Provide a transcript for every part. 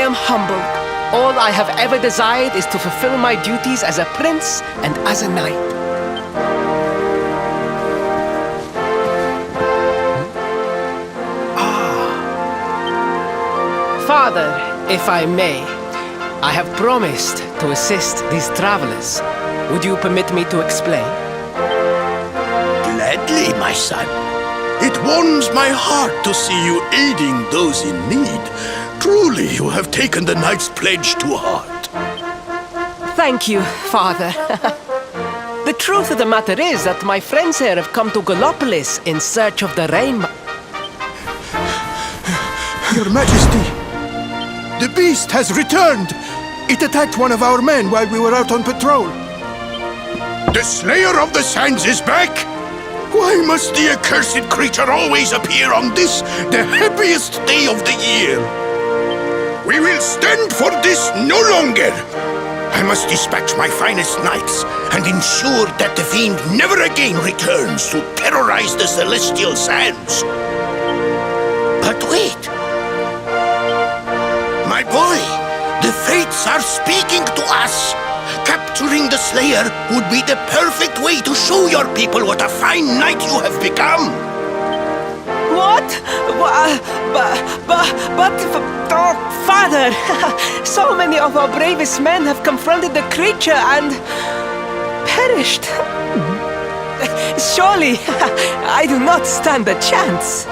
am humbled. All I have ever desired is to fulfill my duties as a prince and as a knight. Father, if I may, I have promised to assist these travelers. Would you permit me to explain? Gladly, my son. It warms my heart to see you aiding those in need. Truly, you have taken the knight's pledge to heart. Thank you, Father. The truth of the matter is that my friends here have come to Gallopolis in search of the rainbow. Your Majesty, the beast has returned! It attacked one of our men while we were out on patrol. The Slayer of the Sands is back! Why must the accursed creature always appear on this, the happiest day of the year? We will stand for this no longer! I must dispatch my finest knights and ensure that the fiend never again returns to terrorize the Celestial Sands. But wait! My boy, the Fates are speaking to us! Capturing the Slayer would be the perfect way to show your people what a fine knight you have become! What? Oh, Father! So many of our bravest men have confronted the creature and perished. Surely, I do not stand a chance.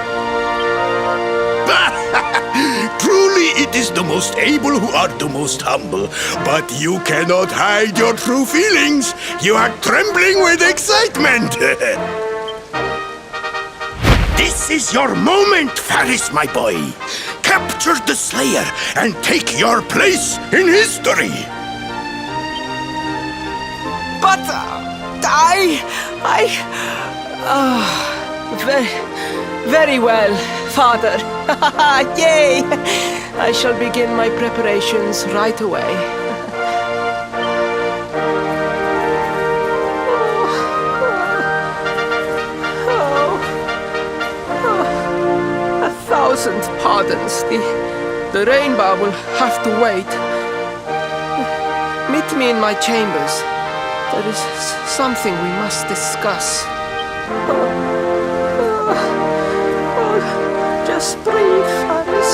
Truly, it is the most able who are the most humble. But you cannot hide your true feelings. You are trembling with excitement. This is your moment, Faris, my boy. Capture the Slayer and take your place in history. But very well, Father. Yay! I shall begin my preparations right away. A thousand pardons. The rainbow will have to wait. Meet me in my chambers. There is something we must discuss. Just breathe, Faris.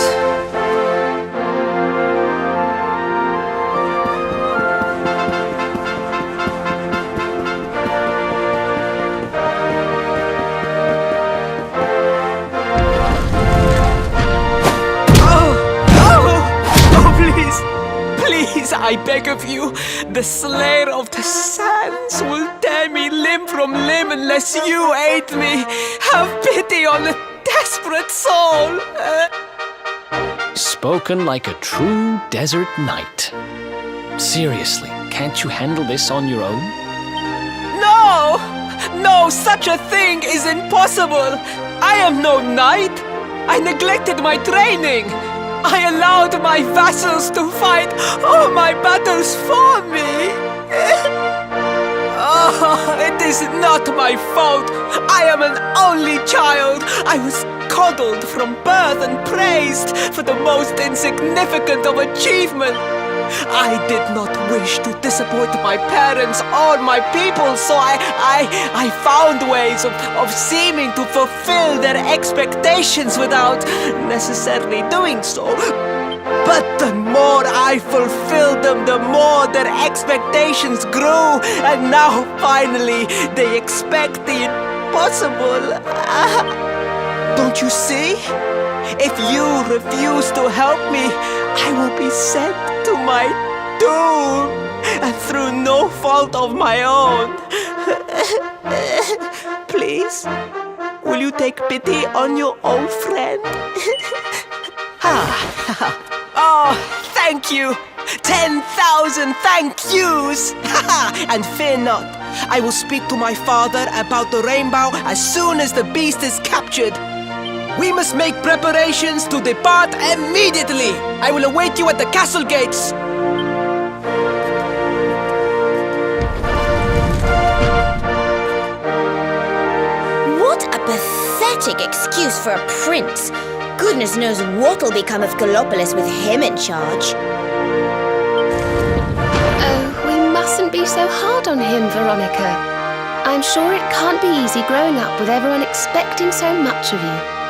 Please, I beg of you, the Slayer of the Sands will tear me limb from limb unless you aid me. Have pity on a desperate soul. Spoken like a true desert knight. Seriously, can't you handle this on your own? No, such a thing is impossible. I am no knight. I neglected my training. I allowed my vassals to fight all my battles for me. Oh, it is not my fault. I am an only child. I was coddled from birth and praised for the most insignificant of achievements. I did not wish to disappoint my parents or my people, so I found ways of seeming to fulfill their expectations without necessarily doing so. But the more I fulfilled them, the more their expectations grew, and now finally they expect the impossible. Don't you see? If you refuse to help me, I will be sent to my doom, and through no fault of my own. Please, will you take pity on your old friend? Oh, thank you! 10,000 thank yous! And fear not, I will speak to my father about the rainbow as soon as the beast is captured. We must make preparations to depart immediately. I will await you at the castle gates. What a pathetic excuse for a prince. Goodness knows what'll become of Gallopolis with him in charge. Oh, we mustn't be so hard on him, Veronica. I'm sure it can't be easy growing up with everyone expecting so much of you.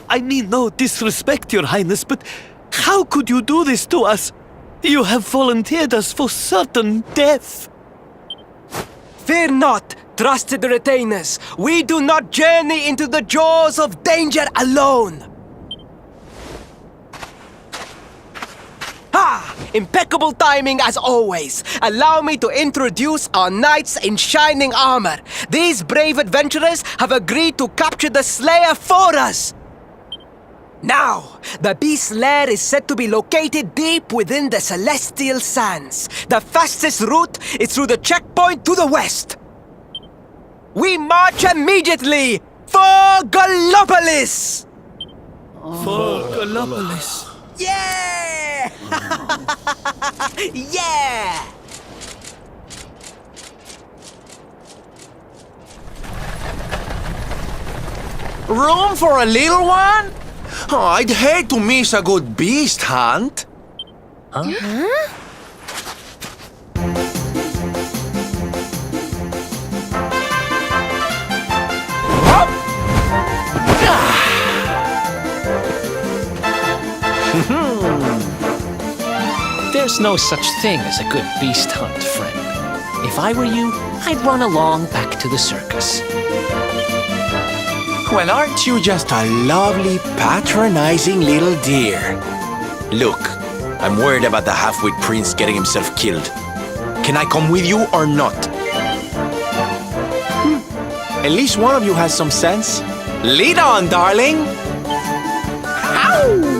I mean no disrespect, Your Highness, but how could you do this to us? You have volunteered us for certain death. Fear not, trusted retainers. We do not journey into the jaws of danger alone. Ha! Impeccable timing as always. Allow me to introduce our knights in shining armor. These brave adventurers have agreed to capture the Slayer for us. Now, the Beast's lair is said to be located deep within the Celestial Sands. The fastest route is through the checkpoint to the west. We march immediately for Gallopolis! For Gallopolis. Yeah! Yeah! Room for a little one? Oh, I'd hate to miss a good beast hunt. There's no such thing as a good beast hunt, friend. If I were you, I'd run along back to the circus. Well, aren't you just a lovely, patronizing little dear? Look, I'm worried about the half-wit prince getting himself killed. Can I come with you or not? At least one of you has some sense. Lead on, darling! Ow!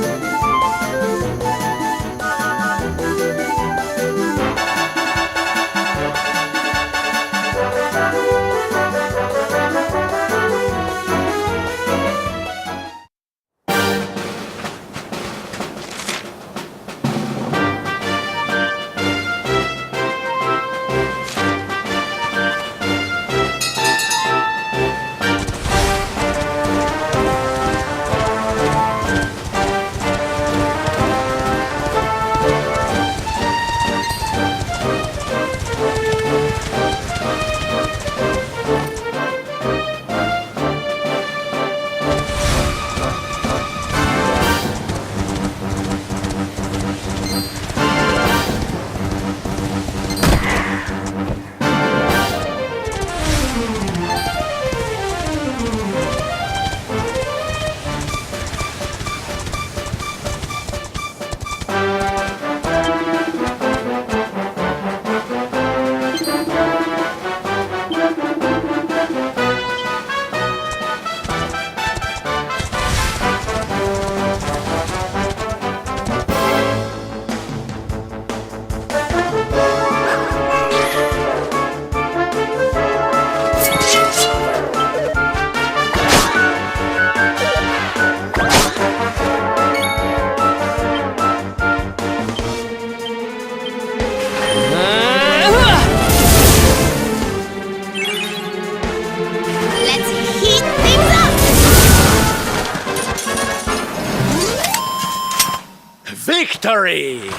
Victory!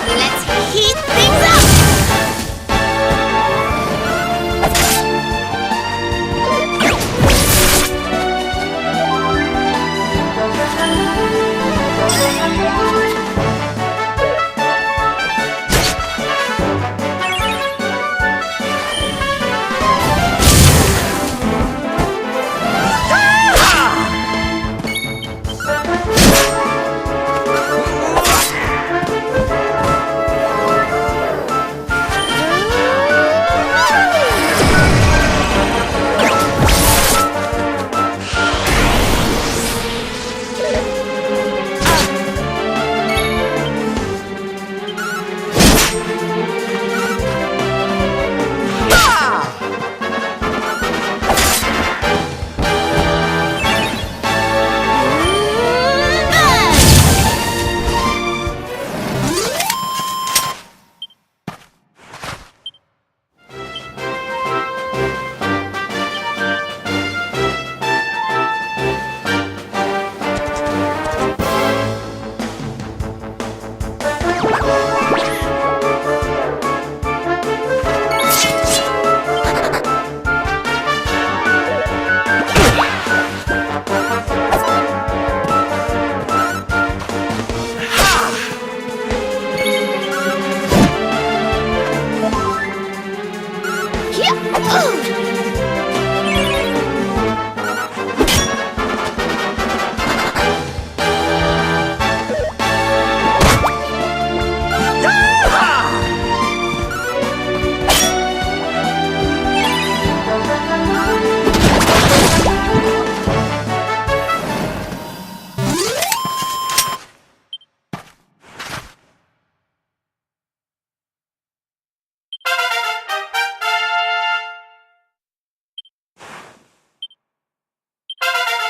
Let's heat things up!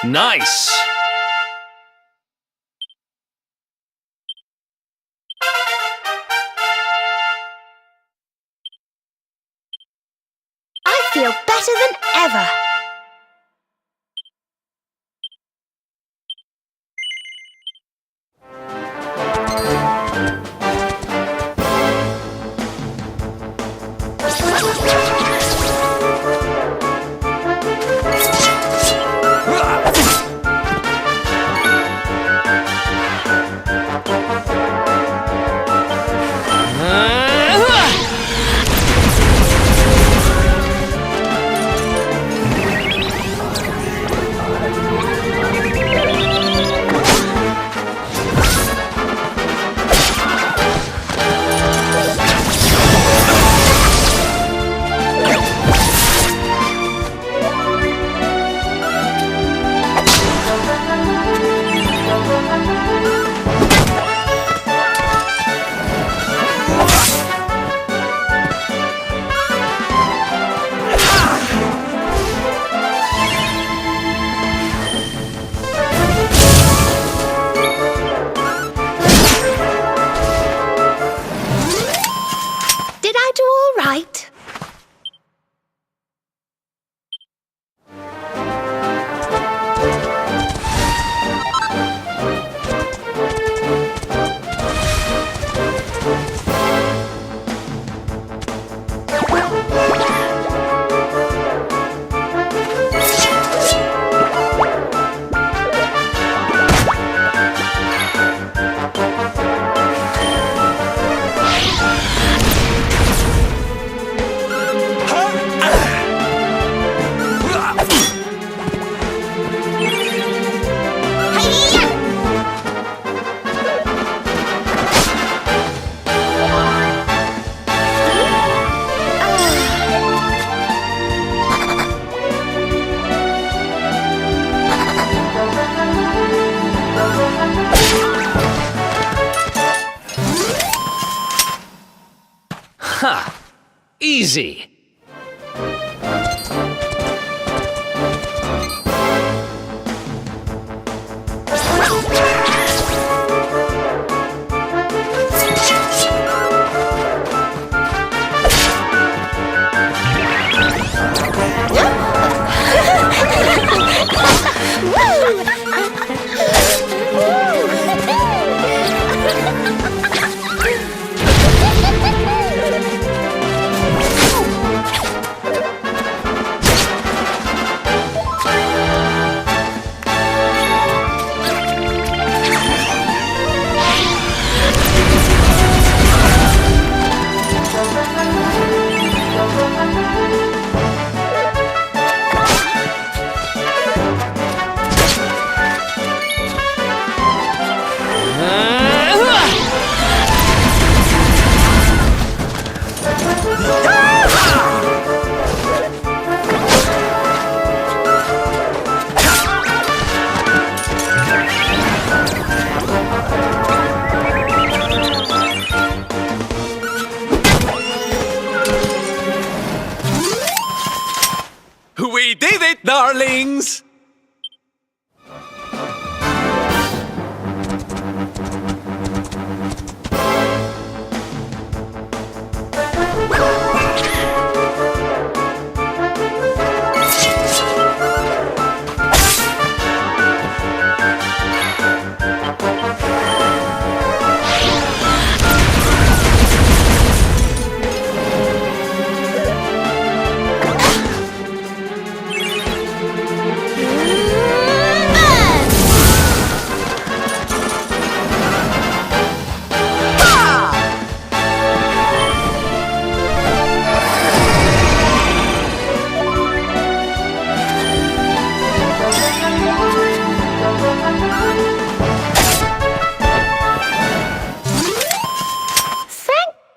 Nice! I feel better than ever. Right. Ha! Easy. We did it, darlings!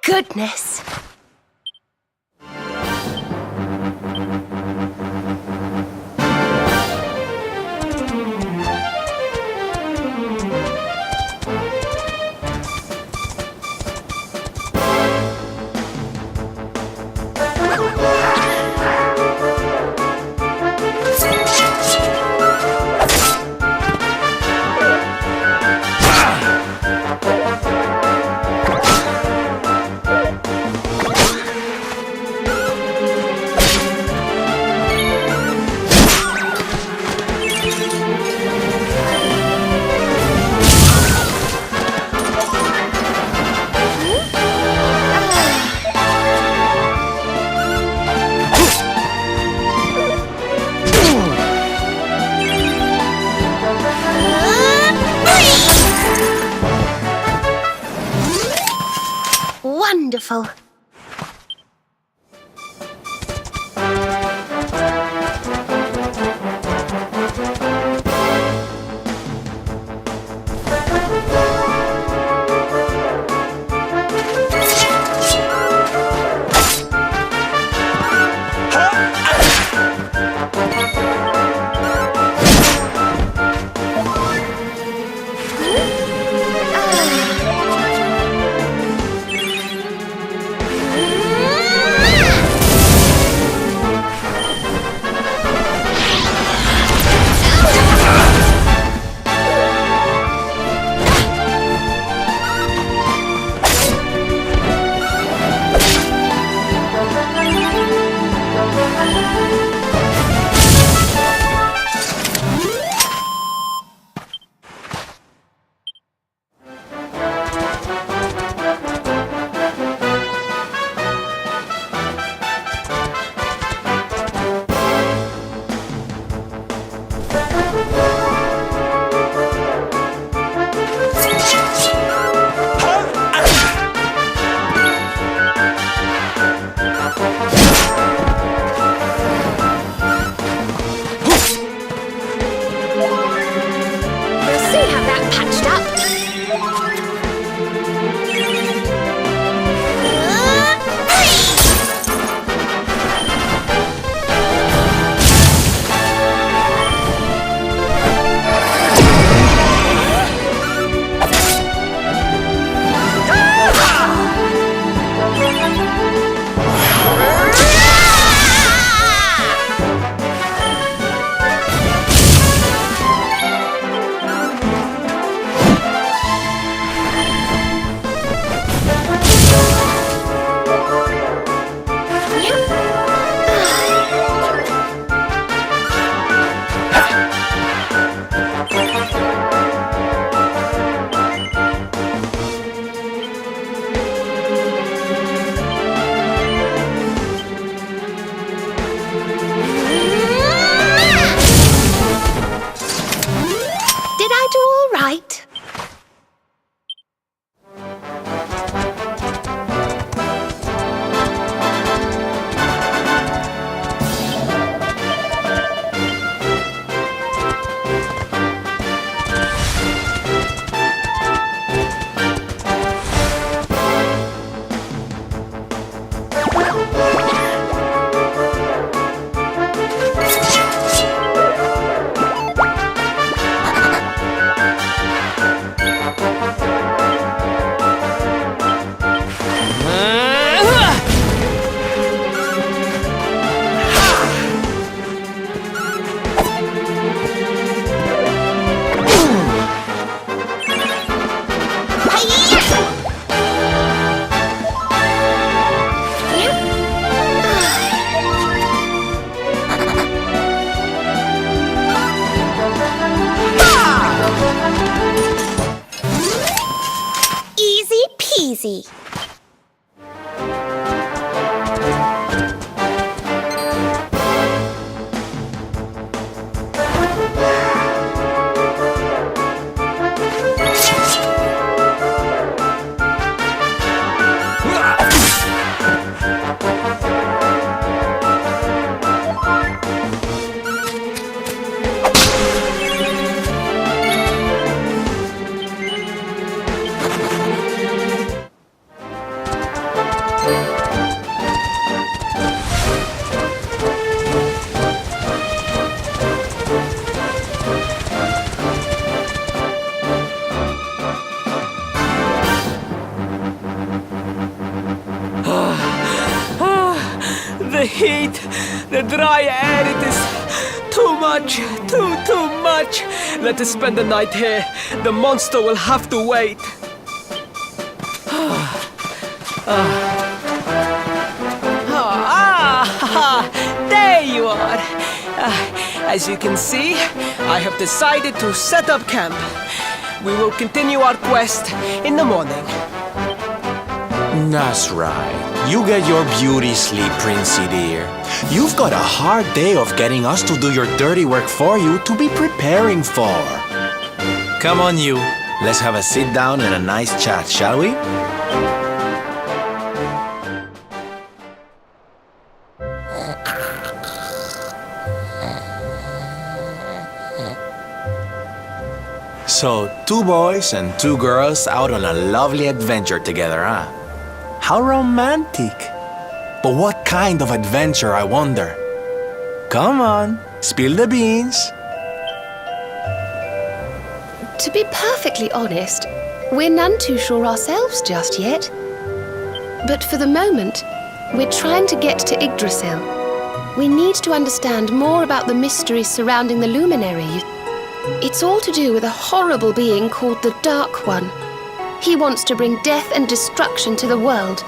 Goodness. Wonderful. The heat, the dry air, it is too much, too much. Let us spend the night here. The monster will have to wait. There you are. As you can see, I have decided to set up camp. We will continue our quest in the morning. That's right. You get your beauty sleep, Princey dear. You've got a hard day of getting us to do your dirty work for you to be preparing for. Come on, you. Let's have a sit down and a nice chat, shall we? So, 2 boys and 2 girls out on a lovely adventure together, huh? How romantic! But what kind of adventure, I wonder? Come on, spill the beans. To be perfectly honest, we're none too sure ourselves just yet. But for the moment, we're trying to get to Yggdrasil. We need to understand more about the mysteries surrounding the Luminary. It's all to do with a horrible being called the Dark One. He wants to bring death and destruction to the world.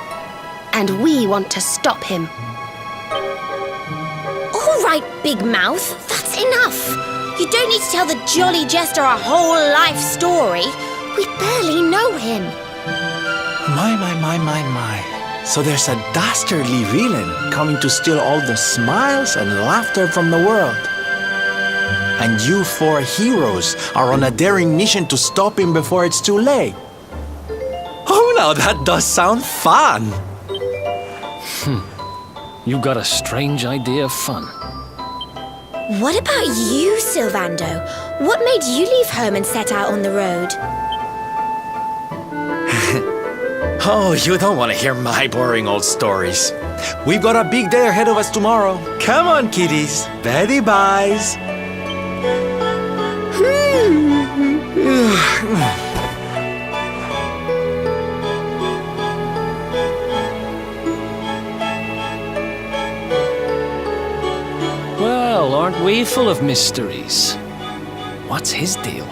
And we want to stop him. All right, Big Mouth, that's enough. You don't need to tell the Jolly Jester a whole life story. We barely know him. My. So there's a dastardly villain coming to steal all the smiles and laughter from the world. And you 4 heroes are on a daring mission to stop him before it's too late. Oh, now that does sound fun. You got a strange idea of fun. What about you, Sylvando? What made you leave home and set out on the road? Oh, you don't want to hear my boring old stories. We've got a big day ahead of us tomorrow. Come on, kiddies. Betty buys. Well, aren't we full of mysteries? What's his deal?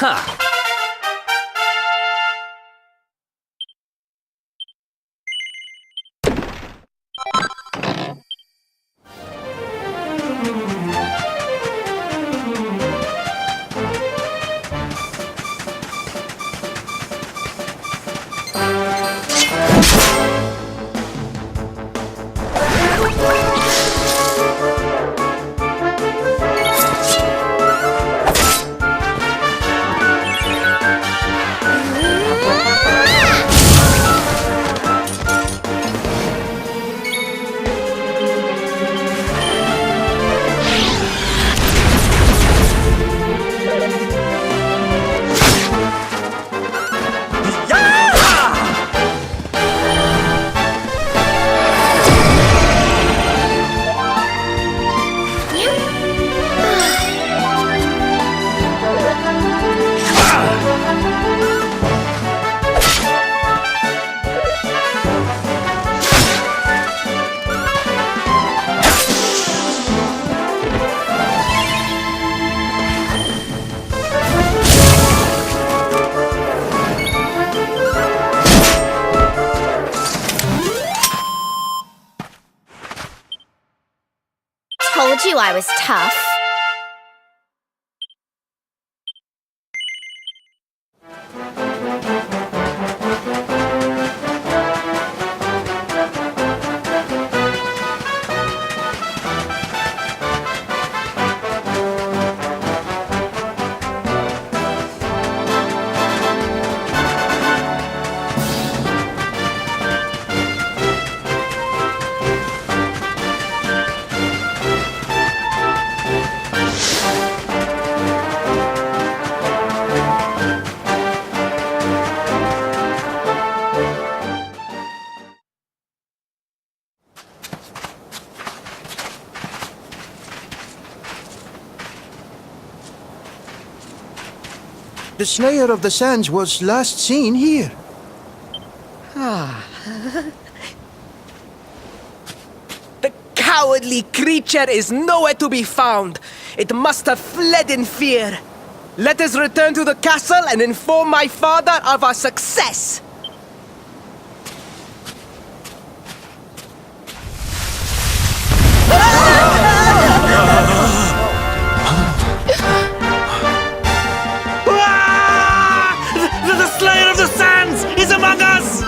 Ha! Told you I was tough. The Slayer of the Sands was last seen here. The cowardly creature is nowhere to be found. It must have fled in fear. Let us return to the castle and inform my father of our success. The Slayer of the Sands is among us!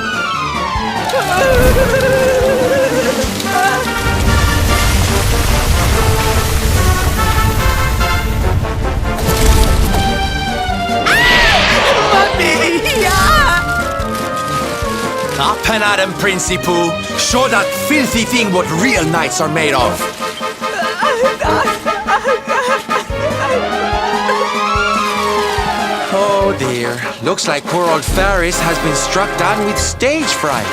Up and at him, Principal. Show that filthy thing what real knights are made of. Oh dear. Looks like poor old Faris has been struck down with stage fright.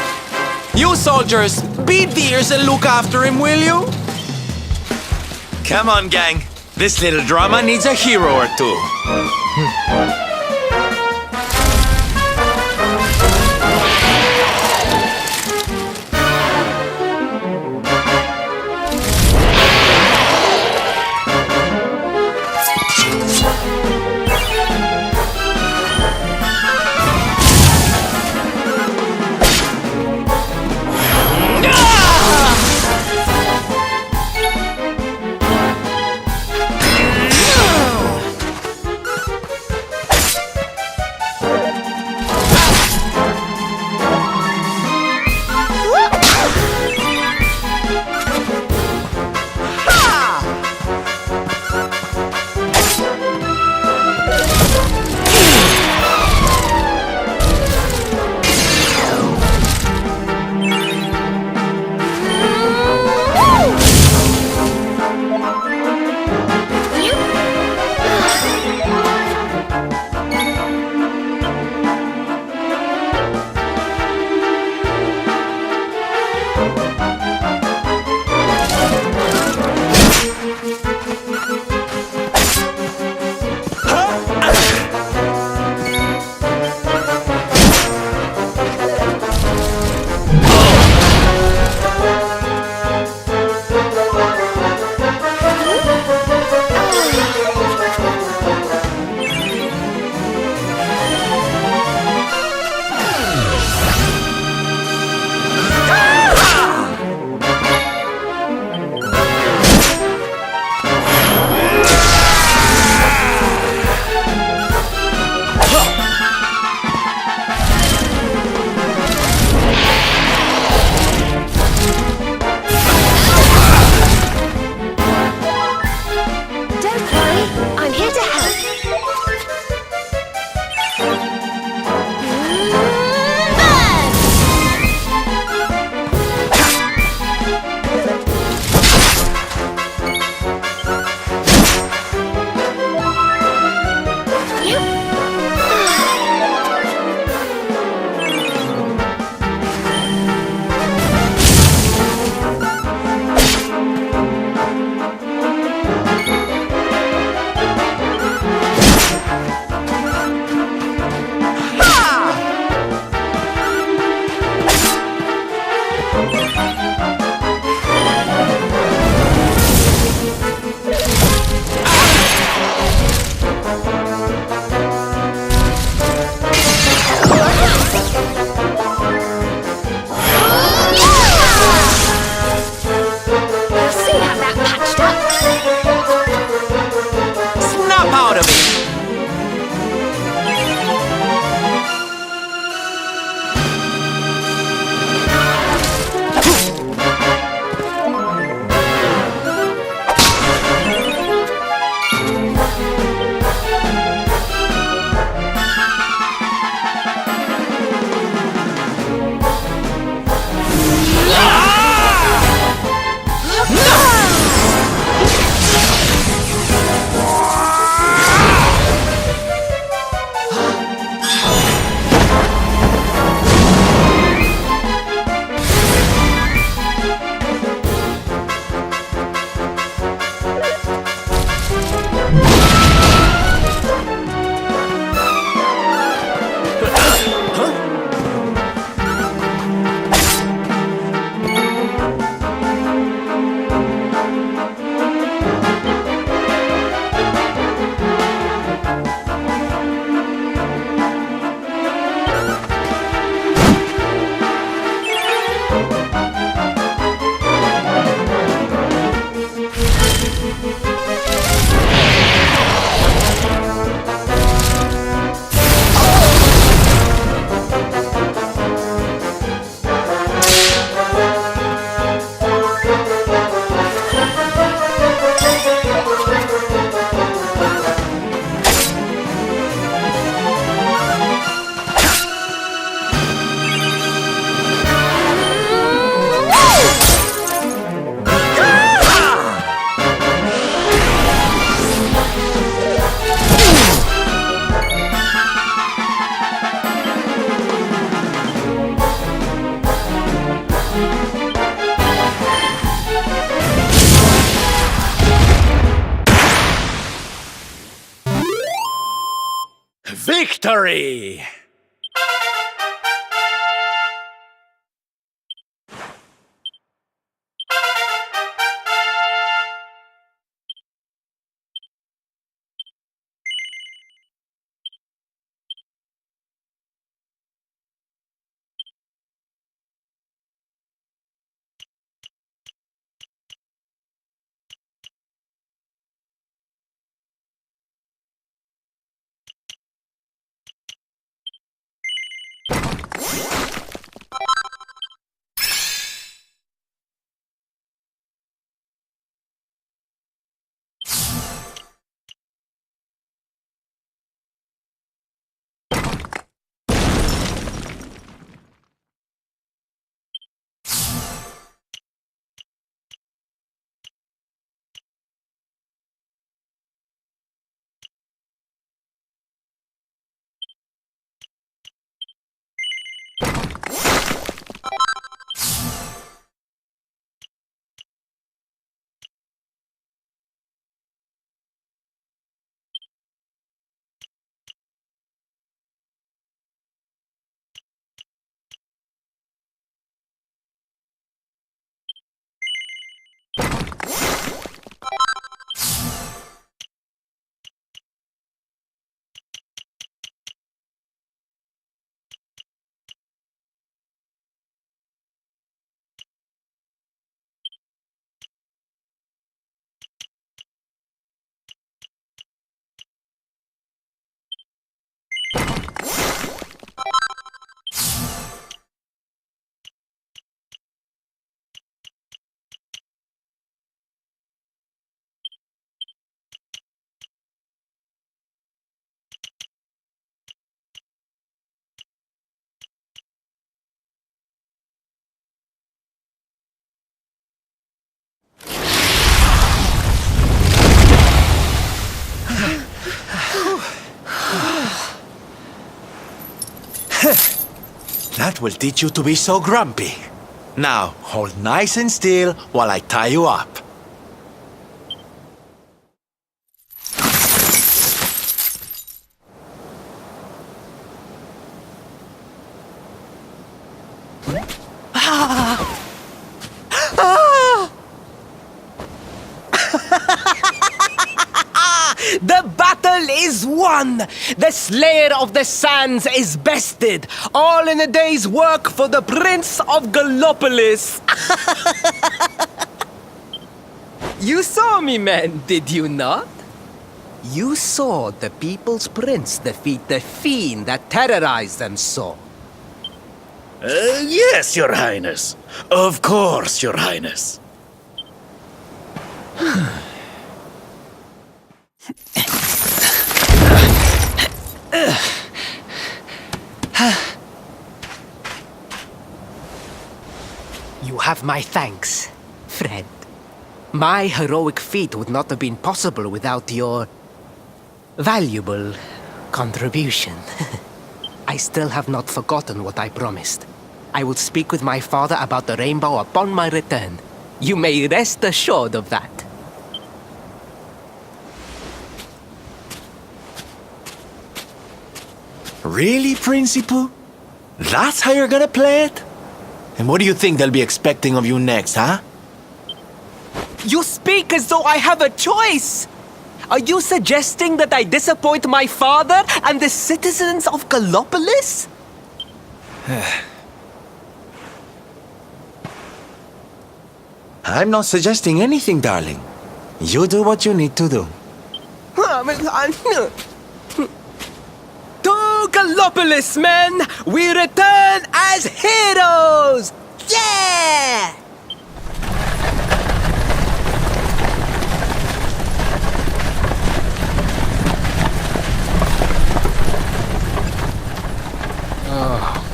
You soldiers, beat the ears and look after him, will you? Come on, gang. This little drama needs a hero or two. out of it! Victory! That will teach you to be so grumpy. Now, hold nice and still while I tie you up. The battle is won! The Slayer of the Sands is bested! All in a day's work for the Prince of Gallopolis! You saw me, men, did you not? You saw the People's Prince defeat the fiend that terrorized them so. Yes, Your Highness. Of course, Your Highness. You have my thanks, friend. My heroic feat would not have been possible without your valuable contribution. I still have not forgotten what I promised. I will speak with my father about the rainbow upon my return. You may rest assured of that. Really, Principal? That's how you're gonna play it? And what do you think they'll be expecting of you next, huh? You speak as though I have a choice! Are you suggesting that I disappoint my father and the citizens of Gallopolis? I'm not suggesting anything, darling. You do what you need to do. To Gallopolis, men! We return as heroes! Yeah!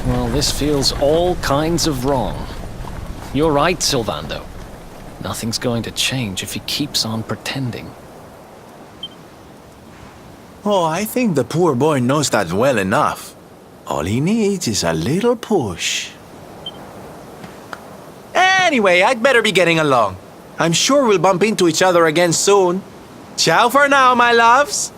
Well, this feels all kinds of wrong. You're right, Sylvando. Nothing's going to change if he keeps on pretending. Oh, I think the poor boy knows that well enough. All he needs is a little push. Anyway, I'd better be getting along. I'm sure we'll bump into each other again soon. Ciao for now, my loves.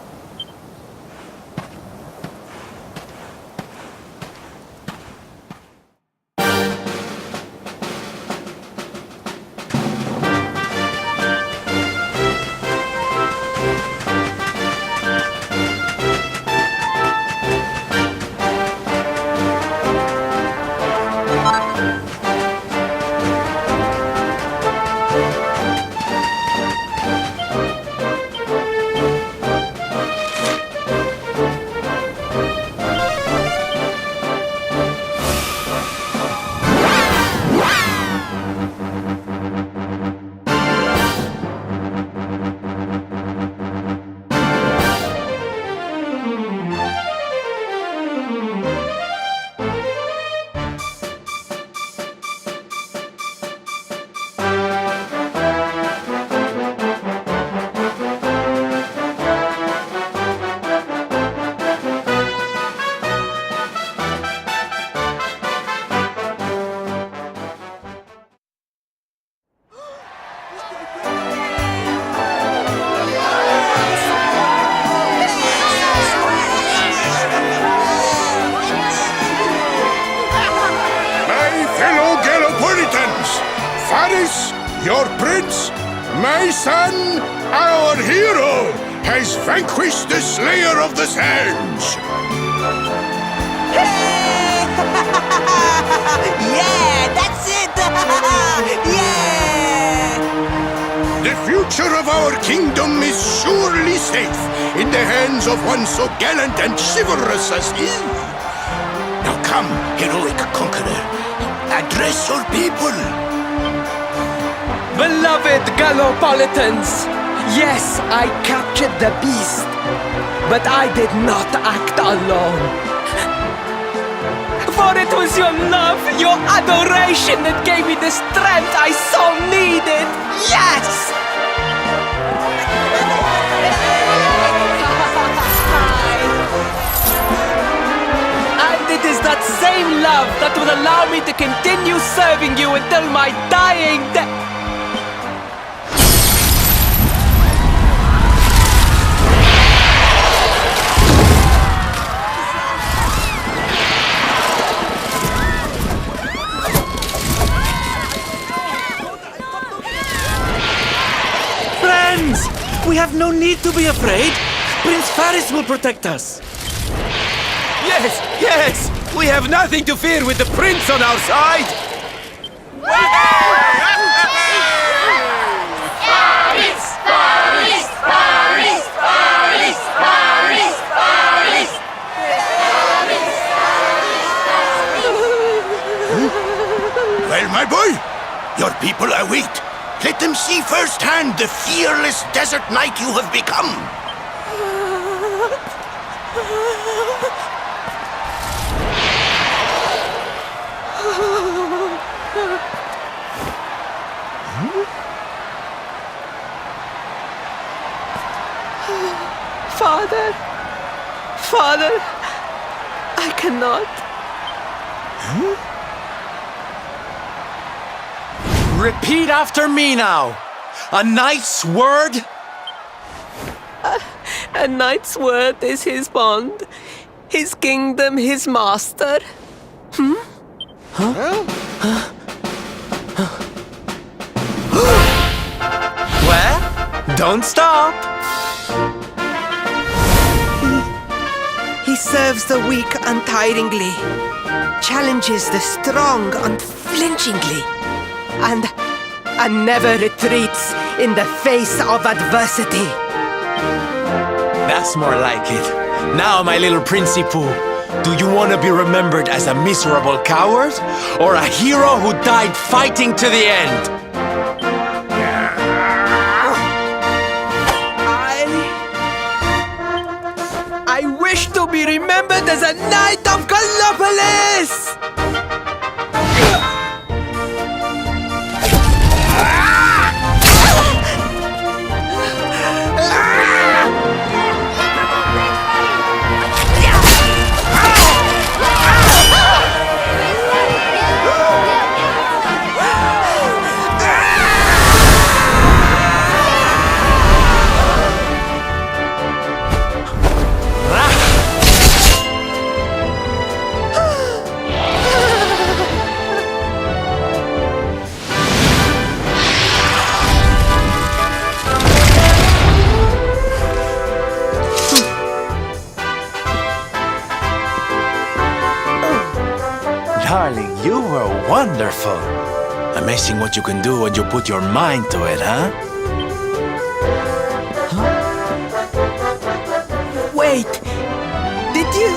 Faris, your prince, my son, our hero, has vanquished the Slayer of the Sands. Yeah, that's it! Yeah! The future of our kingdom is surely safe in the hands of one so gallant and chivalrous as he. Now come, heroic conqueror, address your people. Beloved Gallopolitans, yes, I captured the beast, but I did not act alone. For it was your love, your adoration that gave me the strength I so needed. Yes! And it is that same love that will allow me to continue serving you until my dying day. We have no need to be afraid. Prince Faris will protect us. Yes, yes! We have nothing to fear with the prince on our side! Faris! Faris! Faris! Faris! Your people await. Let them see firsthand the fearless desert knight you have become. Father, Father, I cannot. Repeat after me now. A knight's word? A knight's word is his bond, his kingdom, his master. Well, don't stop. He serves the weak untiringly, challenges the strong unflinchingly, and never retreats in the face of adversity. That's more like it. Now, my little Princey Pooh, do you want to be remembered as a miserable coward or a hero who died fighting to the end? I wish to be remembered as a knight of Gallopolis! Darling, you were wonderful. Amazing what you can do when you put your mind to it, huh? Wait, did you?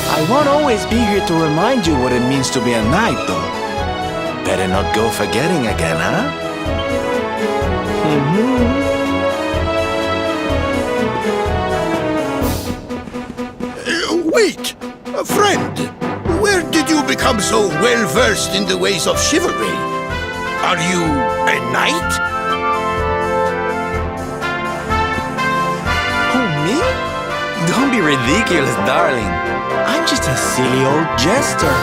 I won't always be here to remind you what it means to be a knight, though. Better not go forgetting again, huh? Wait! Friend, where did you become so well-versed in the ways of chivalry? Are you a knight? Who, me? Don't be ridiculous, darling. I'm just a silly old jester.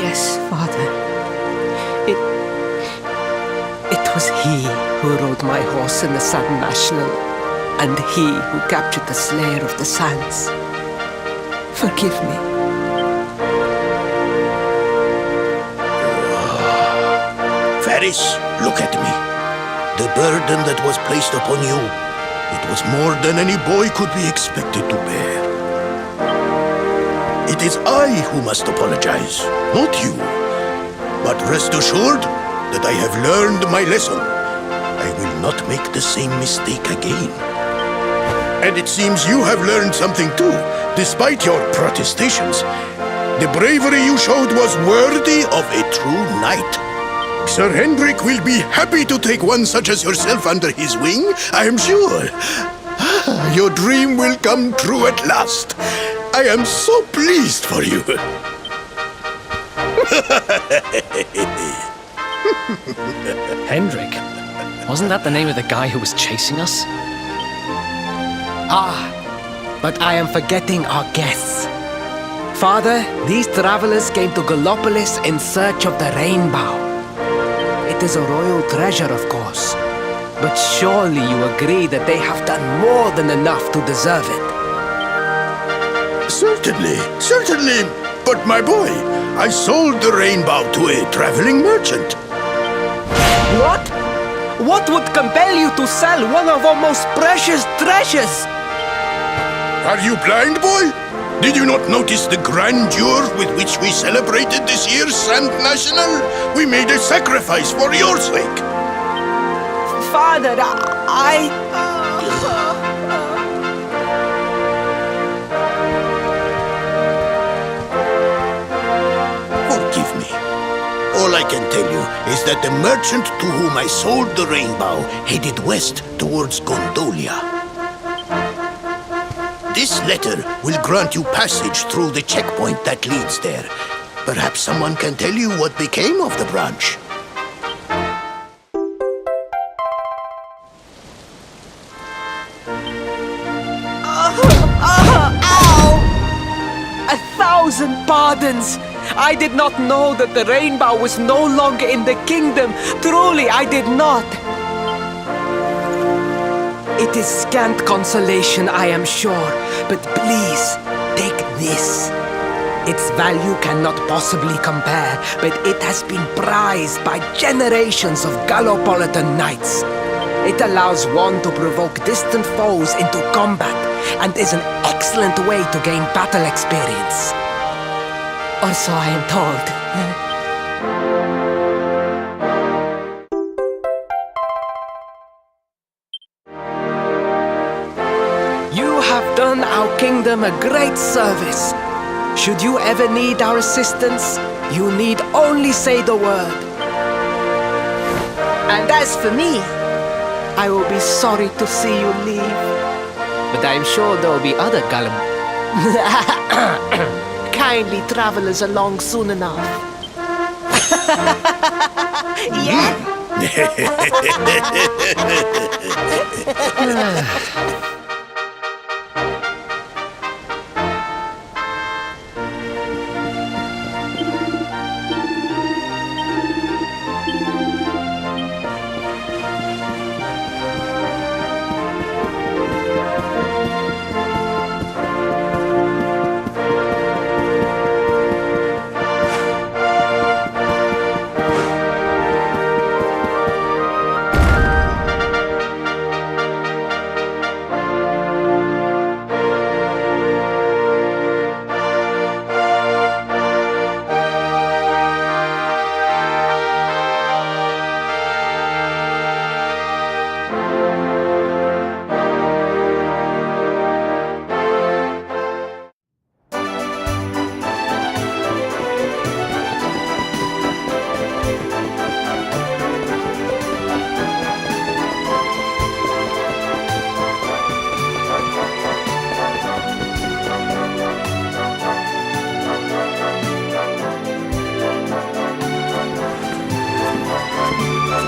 Yes, Father. It was he who rode my horse in the Sun National, and he who captured the Slayer of the Sands. Forgive me. Varys, look at me. The burden that was placed upon you, it was more than any boy could be expected to bear. It is I who must apologize, not you. But rest assured that I have learned my lesson. I will not make the same mistake again. And it seems you have learned something too, despite your protestations. The bravery you showed was worthy of a true knight. Sir Hendrik will be happy to take one such as yourself under his wing, I am sure. Your dream will come true at last. I am so pleased for you. Hendrik? Wasn't that the name of the guy who was chasing us? But I am forgetting our guests. Father, these travelers came to Gallopolis in search of the rainbow. It is a royal treasure, of course. But surely you agree that they have done more than enough to deserve it. Certainly. But my boy, I sold the rainbow to a traveling merchant. What? What would compel you to sell one of our most precious treasures? Are you blind, boy? Did you not notice the grandeur with which we celebrated this year's Sand National? We made a sacrifice for your sake. Father, Forgive me. All I can tell you is that the merchant to whom I sold the rainbow headed west towards Gondolia. This letter will grant you passage through the checkpoint that leads there. Perhaps someone can tell you what became of the branch. Ow! 1,000 pardons! I did not know that the rainbow was no longer in the kingdom. Truly, I did not. It is scant consolation, I am sure, but please, take this. Its value cannot possibly compare, but it has been prized by generations of Gallopolitan knights. It allows one to provoke distant foes into combat, and is an excellent way to gain battle experience. Or so I am told. You have done our kingdom a great service. Should you ever need our assistance, you need only say the word. And as for me, I will be sorry to see you leave. But I'm sure there will be other kindly travelers along soon enough. Yeah?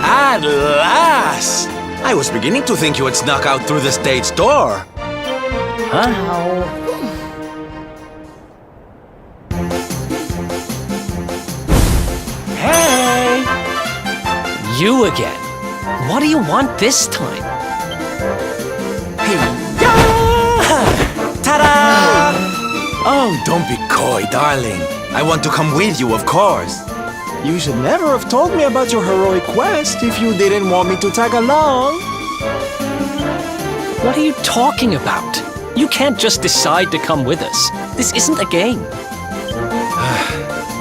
At last! I was beginning to think you had snuck out through the stage door. Huh? Hey! You again. What do you want this time? Hey, ta-da! Oh, don't be coy, darling. I want to come with you, of course. You should never have told me about your heroic quest if you didn't want me to tag along. What are you talking about? You can't just decide to come with us. This isn't a game.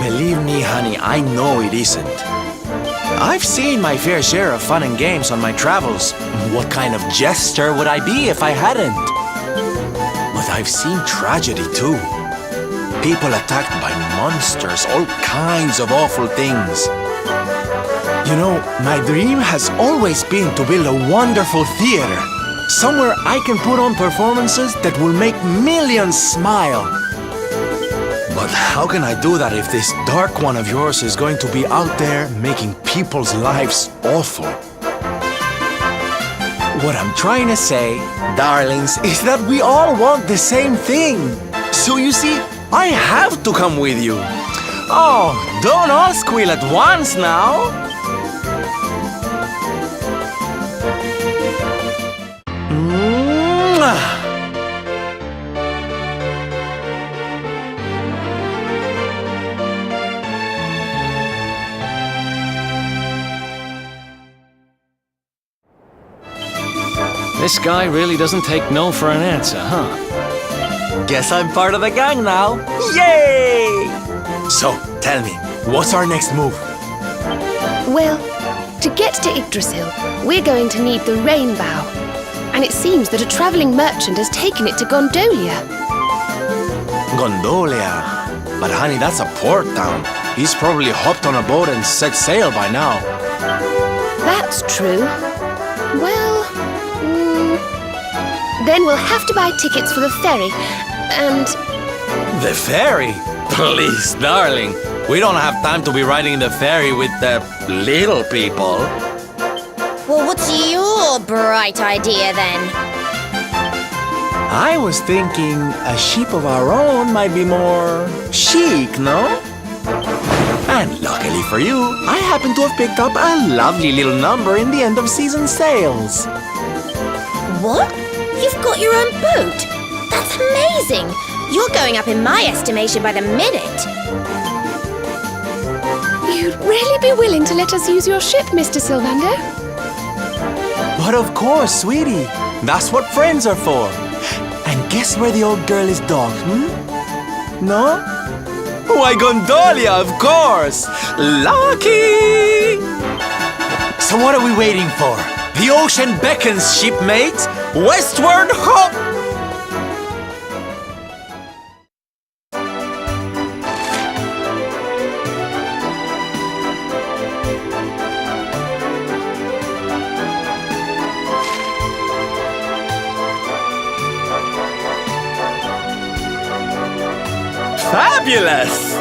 Believe me, honey, I know it isn't. I've seen my fair share of fun and games on my travels. What kind of jester would I be if I hadn't? But I've seen tragedy too. People attacked by monsters, all kinds of awful things. You know, my dream has always been to build a wonderful theater. Somewhere I can put on performances that will make millions smile. But how can I do that if this dark one of yours is going to be out there making people's lives awful? What I'm trying to say, darlings, is that we all want the same thing. So you see, I have to come with you. Oh, don't all squeal at once now. This guy really doesn't take no for an answer, huh? Guess I'm part of the gang now. Yay! So, tell me, what's our next move? Well, to get to Yggdrasil, we're going to need the Rainbow. And it seems that a traveling merchant has taken it to Gondolia. Gondolia. But honey, that's a port town. He's probably hopped on a boat and set sail by now. That's true. Well, then we'll have to buy tickets for the ferry. And The ferry? Please, darling. We don't have time to be riding the ferry with the little people. Well, what's your bright idea then? I was thinking a ship of our own might be more chic, no? And luckily for you, I happen to have picked up a lovely little number in the end of season sales. What? You've got your own boat? That's amazing! You're going up in my estimation by the minute. you'd really be willing to let us use your ship, Mr. Sylvando? But of course, sweetie. That's what friends are for. And guess where the old girl is docked, No? Why, Gondolia, of course! Lucky! So what are we waiting for? The ocean beckons, shipmates! Westward ho! Fabulous!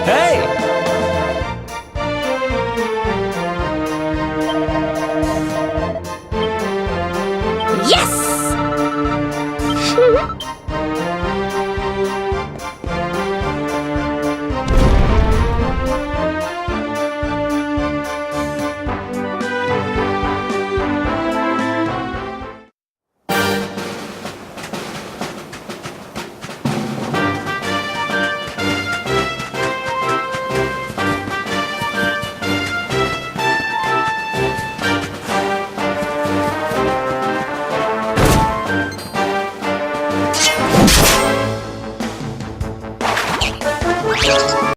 Hey!